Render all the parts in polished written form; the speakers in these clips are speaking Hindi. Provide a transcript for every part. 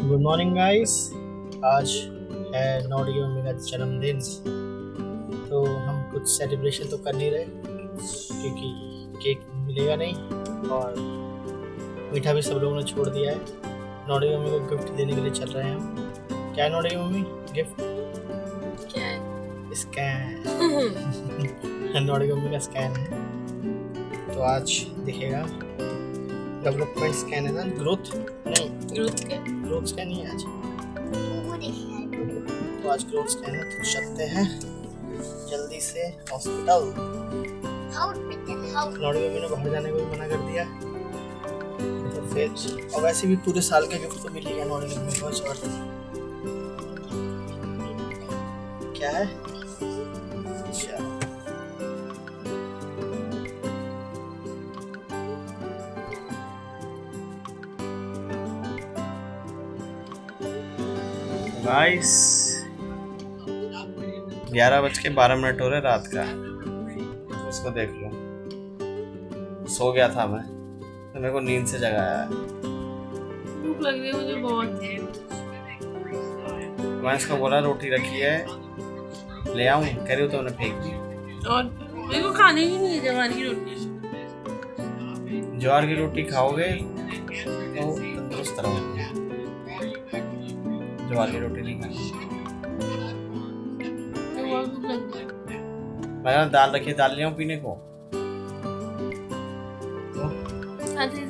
Good morning guys. आज है नॉडी मम्मी का जन्मदिन, तो हम कुछ सेलिब्रेशन तो कर नहीं रहे क्योंकि केक मिलेगा नहीं और मीठा भी सब लोगों ने छोड़ दिया है। नॉडी मम्मी को गिफ्ट देने के लिए चल रहे हैं हम। क्या है नॉडी मम्मी गिफ्ट? क्या है? स्कैन। नॉडी मम्मी का स्कैन है, तो आज दिखेगा डेवलपमेंट स्कैन है ना, ग्रोथ नहीं, ग्रोथ स्कैन नहीं है आज, तो आज ग्रोथ स्कैन है। तो चलते हैं जल्दी से हॉस्पिटल। नॉडी मम्मी ने बाहर जाने को भी मना कर दिया, तो फिर और वैसे भी पूरे साल का गिफ्ट तो मिल ही गया नॉडी मम्मी को। और क्या है? अच्छा गाइस 11:12 हो रहे रात का, उसको देख लो। सो गया था मैं, तो मेरे को नींद से जगाया है। भूख लग रही है मुझे बहुत। मैं इसको बोला रोटी रखी है ले आऊं, कह रही हो तो उन्हें फेंक दी। और मेरे को खाने ही नहीं है ज्वार की रोटी। ज्वार की रोटी खाओगे तो तंदुरुस्त रहोगे, ज्वार की रोटी नहीं खानी। मैंने दाल रखी है, दाल ले आऊं पीने को?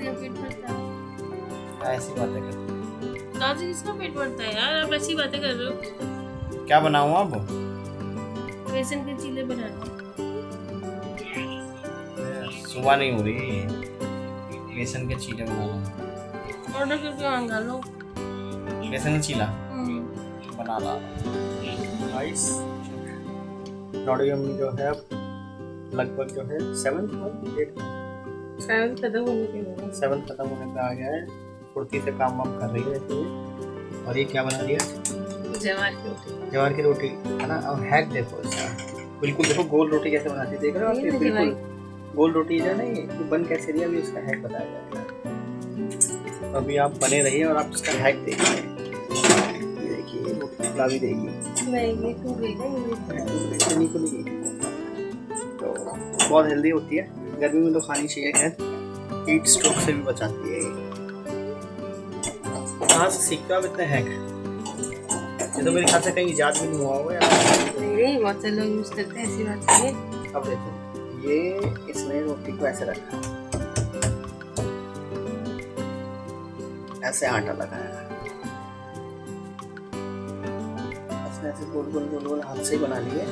पेट भरता है। ऐसी बातें कर, दादी किसका पेट भरता है यार, आप ऐसी बातें कर रहे हो। क्या बनाऊं अब? बेसन के चीले बनाने। सुबह नहीं हो रही, बेसन के चीले बनाना। ऑर्डर करके मंगा लो बेसन का चीला बना ला। गाइस नॉडी मम्मी जो है लगभग जो है 7th खत्म होने पे आ गया है। फुर्ती से काम वाम कर रही है तो। और ये क्या बना रही है? ज्वार की रोटी है ना। अब हैक देखो इसका, बिल्कुल देखो गोल रोटी कैसे बनाती है, देख रहे हो आप? बिल्कुल गोल रोटी है ना, ये बन कैसे रही है अभी इसका हैक बताया जाएगा। अभी आप बने रहिए और आप इसका हैक देखिए। ये देखिए रोटी फुला भी देगी, तो बहुत हेल्दी होती है, गर्मी में तो खानी चाहिए। खैर हीट स्ट्रोक से भी बचाती है। कहाँ से सीखते हो आप इतने हैक? ये तो मेरे ख्याल से कहीं इजाद भी नहीं हुआ होगा यार। नहीं, बहुत से लोग यूज करते हैं, ऐसी बात नहीं है। अब देखो ये इसने रोटी को ऐसे रखा, ऐसे आटा लगाया, इसने ऐसे गोल गोल गोल गोल हाथ से ही बना लिए।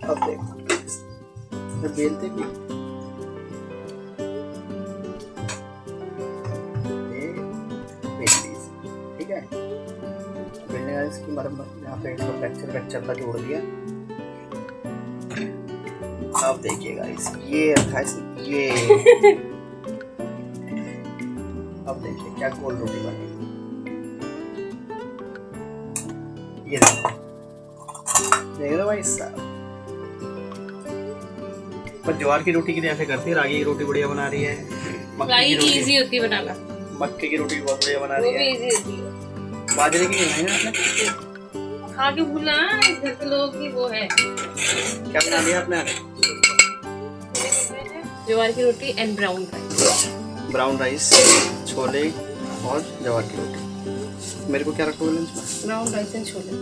अब देखो बेलते भी ठीक है। बेलने का इसकी मरम्मत यहाँ पे इसको फ्रैक्चर का जोड़ दिया। अब देखिएगा इस ये रखा है ये। अब देखिए क्या गोल रोटी बनेगी। ये देखो, देख रहे भाई साहब। पर ज्वार की रोटी की ऐसे करती है, रागी की रोटी बढ़िया बना रही है। रागी की इजी होती है बनाना। मक्के की रोटी बहुत बढ़िया बना रही है। वो भी इजी होती है। बाजरे की नहीं है आपने? खा के भूला घर के लोगों की वो है। क्या बना लिया आपने? ज्वार की रोटी एंड ब्राउन राइस, छोले और ज्वार की रोटी। मेरे को क्या रखोगे लंच में? Brown rice and chole.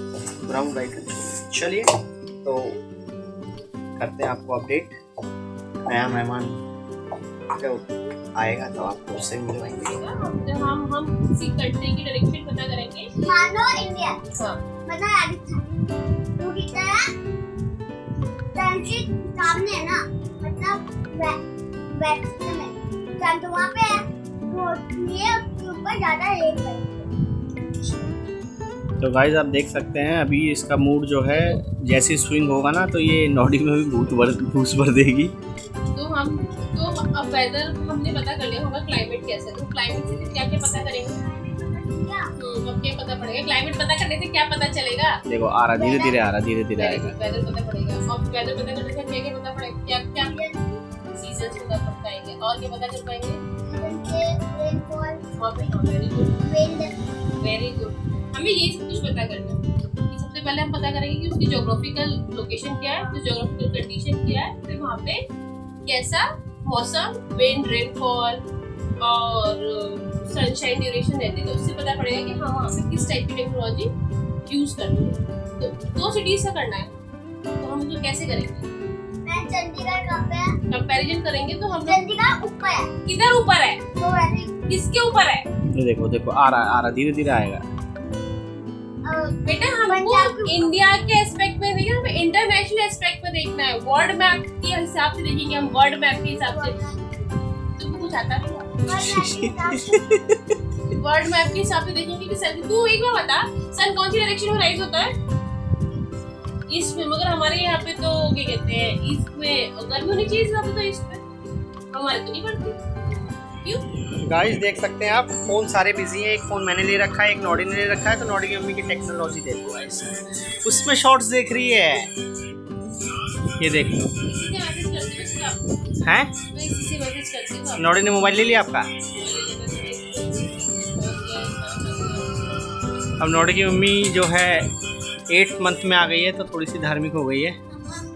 चलिए तो करते हैं आपको अपडेट। नया मेहमान जब आएगा तो आपको उससे मिलवाएंगे। जब हम किसी कंट्री की डायरेक्शन पता करेंगे, मानो इंडिया, मतलब राजस्थान, तो कितना कंट्री सामने है ना, मतलब वेस्ट में, तो वहाँ पे ये उसके ऊपर ज्यादा रेट है। तो गाइस आप देख सकते हैं अभी इसका मूड जो है जैसे स्विंग होगा ना, तो ये नॉडी में भी भूस भर देगी। तो अब वेदर हमने पता कर लिया होगा, क्लाइमेट कैसा है, तो क्लाइमेट से क्या क्या पता करेंगे। क्या पता पड़ेगा? क्लाइमेट पता करने से क्या पता चलेगा? देखो आ रहा, धीरे धीरे आ रहा, धीरे धीरे आएगा। वेदर पता पड़ेगा, और वेदर पता करने से क्या क्या पता पड़ेगा? क्या क्या सीजन्स पता पड़ पाएंगे, और क्या पता कर पाएंगे? Very good. हमें ये सब कुछ पता करना है। सबसे पहले हम पता करेंगे कि उसकी ज्योग्राफिकल लोकेशन क्या है, तो ज्योग्राफिकल कंडीशन क्या है, फिर वहाँ पे कैसा मौसम, विंड, रेनफॉल और सनशाइन ड्यूरेशन रहती है, तो उससे पता पड़ेगा कि हाँ वहाँ पे किस टाइप की टेक्नोलॉजी यूज करनी है। तो 2 सिटीज से करना है, तो हम इसको कैसे करेंगे? चंडीगढ़ कहाँ पे है? कंपैरिजन करेंगे तो हम चंडीगढ़ ऊपर है। किधर ऊपर है? तो वैसे किसके ऊपर है? ये देखो देखो आ रहा, धीरे धीरे आएगा। बेटा हमको इंडिया के एस्पेक्ट में देखना, हमें इंटरनेशनल एस्पेक्ट में देखना है। वर्ल्ड मैप के हिसाब से देखेंगे हम, वर्ल्ड मैप के हिसाब से। तुमको कुछ आता नहीं? वर्ल्ड मैप के हिसाब से देखेंगे कि सन, तू एक बार बता, सन कौन सी डायरेक्शन में राइज होता है? ईस्ट में। मगर हमारे यहाँ पे तो क्या कहते हैं, ईस्ट में गर्मी होनी चाहिए ज्यादा, तो ईस्ट में हमारे तो नहीं पड़ती। क्यों? गाइस देख सकते हैं आप, फोन सारे बिजी हैं। एक फोन मैंने ले रखा है, एक नॉडी ने ले रखा है, तो नॉडी की मम्मी की टेक्नोलॉजी देखो गाइस, उसमें शॉर्ट्स देख रही है। ये देख लो हैं, नॉडी ने मोबाइल ले लिया आपका। अब नॉडी की मम्मी जो है 8th मंथ में आ गई है, तो थोड़ी सी धार्मिक हो गई है।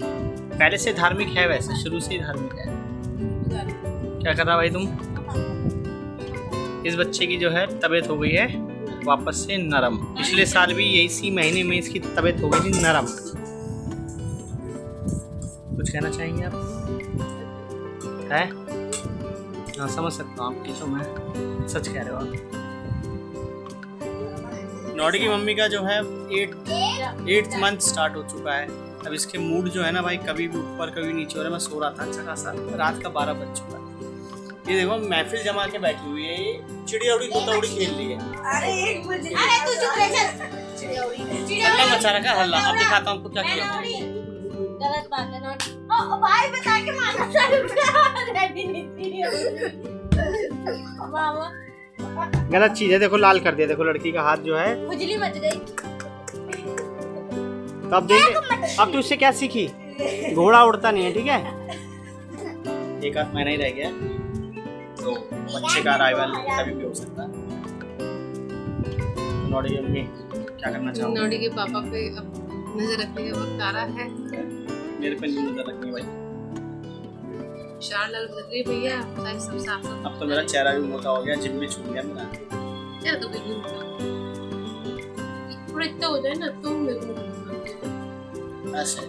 पहले से धार्मिक है, वैसे शुरू से ही धार्मिक है। क्या कर रहा भाई तुम? इस बच्चे की जो है तबीयत हो गई है वापस से नरम। पिछले साल भी इसी महीने में इसकी तबीयत हो गई थी नरम। कुछ कहना चाहेंगे आप? है? हाँ समझ सकता हूँ आपकी, तो मैं सच कह रहे हो आप। नॉडी की मम्मी का जो है 8th मंथ स्टार्ट हो चुका है। अब इसके मूड जो है ना भाई, कभी भी ऊपर कभी नीचे हो रहा है। मैं सो रहा था अच्छा खासा, रात का 12 बज चुका है। ये देखो महफिल जमा के बैठी हुई है, ये चिड़िया उड़ी तोता उड़ी खेल रही है। अरे 1 बजे, अरे तू चुप रह जा। हल्ला मचा रखा है, हल्ला। अब दिखाता हूँ आपको क्या किया। गलत बात है नॉट। ओ भाई बता के मारना चालू कर। रेडी नहीं थी मामा। गलत चीज है, देखो लाल कर दिया। देखो लड़की का हाथ जो है, खुजली मच गई। तो अब देख, अब तू उससे क्या सीखी? घोड़ा उड़ता नहीं है, ठीक है। 1 आध महीना ही रह गया, तो बच्चे का अराइवल कभी भी हो सकता है। नॉडी की मम्मी क्या करना चाहोगे? नॉडी के पापा पे अब नजर रखने का वक्त आ रहा है। मेरे पे नहीं नजर रखनी भाई। शार लाल बदल गई भैया, सब साफ। अब तो मेरा चेहरा भी मोटा हो गया, जिम में छूट गया मेरा। चल तो कोई थोड़ा इतना हो जाए ना, तो मेरे को ऐसे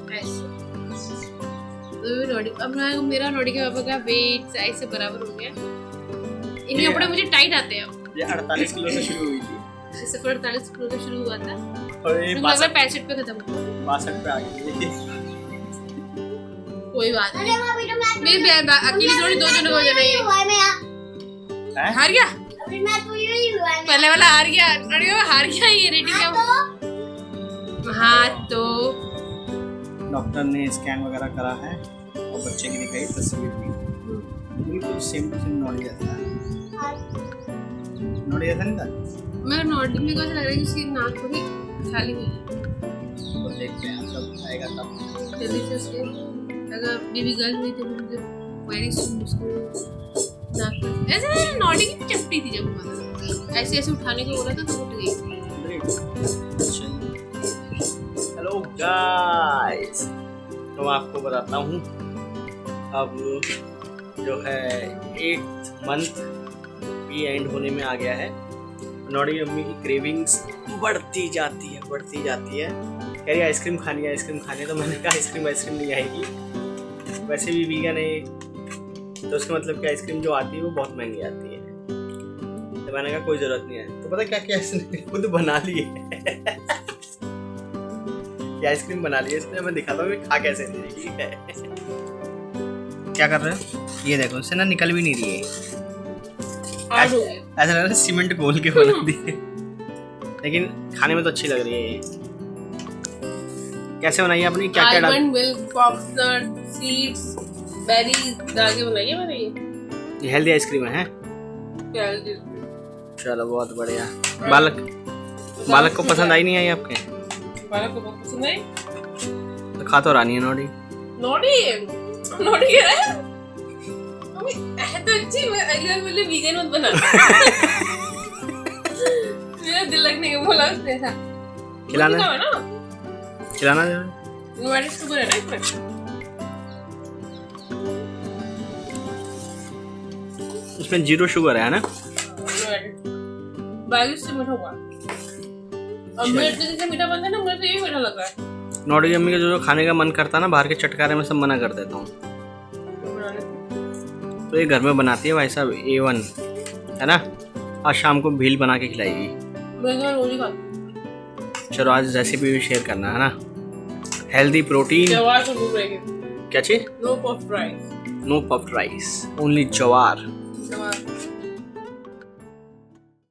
अब मेरा नॉडी के पापा का वेट साइज से बराबर हो गया। इनके कपड़े मुझे टाइट आते हैं। ये 48 किलो से शुरू हुई थी, सफर 48 किलो से शुरू हुआ था और ये 65 पे खत्म हुआ। 62 पे आ गई। कोई बात नहीं, अरे वहां बेटा मैं मेरी अकेली थोड़ी 2 जने हो जाने। हार गया अभी मैं तो यही हुआ है। पहले वाला हार गया, नॉडी का हार गया। ये रेटिंग क्या? हाँ तो डॉक्टर ने स्कैन वगैरह करा है और बच्चे की दिखाई तस्वीर भी, बिल्कुल सेम टू सेम नॉडी जैसा है। नॉडी जैसा नहीं था? मेरा नॉडी में कैसा लग रहा है कि उसकी नाक थोड़ी खाली हुई है। तो देखते हैं जब आएगा तब। जल्दी से उसके अगर बेबी गर्ल हुई तो मुझे वेरी सून उसको नाक में ऐसे नॉडी की चपटी थी। जब हुआ ऐसे ऐसे उठाने को बोला था तो उठ गई। हेलो गाइस, तो मैं आपको बताता हूँ, अब जो है 8th मंथ भी एंड होने में आ गया है। नॉडी की मम्मी की क्रेविंग्स बढ़ती जाती है। कह रही आइसक्रीम खानी है, तो मैंने कहा आइसक्रीम नहीं आएगी। वैसे भी वीगन है तो उसका मतलब कि आइसक्रीम जो आती है वो बहुत महंगी आती है। तो मैंने कहा कोई ज़रूरत नहीं है। तो पता क्या किया इसने, खुद बना ली है। आइसक्रीम बना लिया इसने। मैं दिखाता हूँ खा कैसे नहीं रही है। क्या कर रहे हो? ये देखो, इससे ना निकल भी नहीं रही है। ऐसा लग रहा है सीमेंट घोल के बना दी है, लेकिन खाने में तो अच्छी लग रही है। ये कैसे बनाई है आपने? क्या क्या डाला? मिल्क, पॉपनट, सीड्स, बेरीज डाल के बनाई है मैंने। ये हेल्दी आइसक्रीम है? चलो बहुत बढ़िया। बालक बालक को पसंद आई नहीं आई आपके? बालक को बहुत पसंद आई। तो खा तो रानी है नोडी। नोडी कह रहा है मम्मी तो अच्छी। मैं अगली बार बोले वीगन मत बना। मेरा दिल लगने के बोला उसने था। खिलाना है ना, खिलाना जो इनवर्टेड शुगर है ना इसमें। इसमें 0 शुगर है ना? बारिश से मीठा हुआ। और मेरे जैसे मीठा बनता है ना, मुझे तो यही मीठा लग रहा है। नोडी की अम्मी का जो खाने का मन करता है ना, बाहर के चटकारे में सब मना कर देता हूँ। तो ये घर में बनाती है भाई साहब A1 है ना। आज शाम को भील बना के खिलाएगी। मैं तो रोज ही खाती। चलो आज रेसिपी भी शेयर करना है ना। Healthy protein. जवार से भूख रहेगी। क्या चीज? No puffed rice. No puffed rice, only jowar. जवार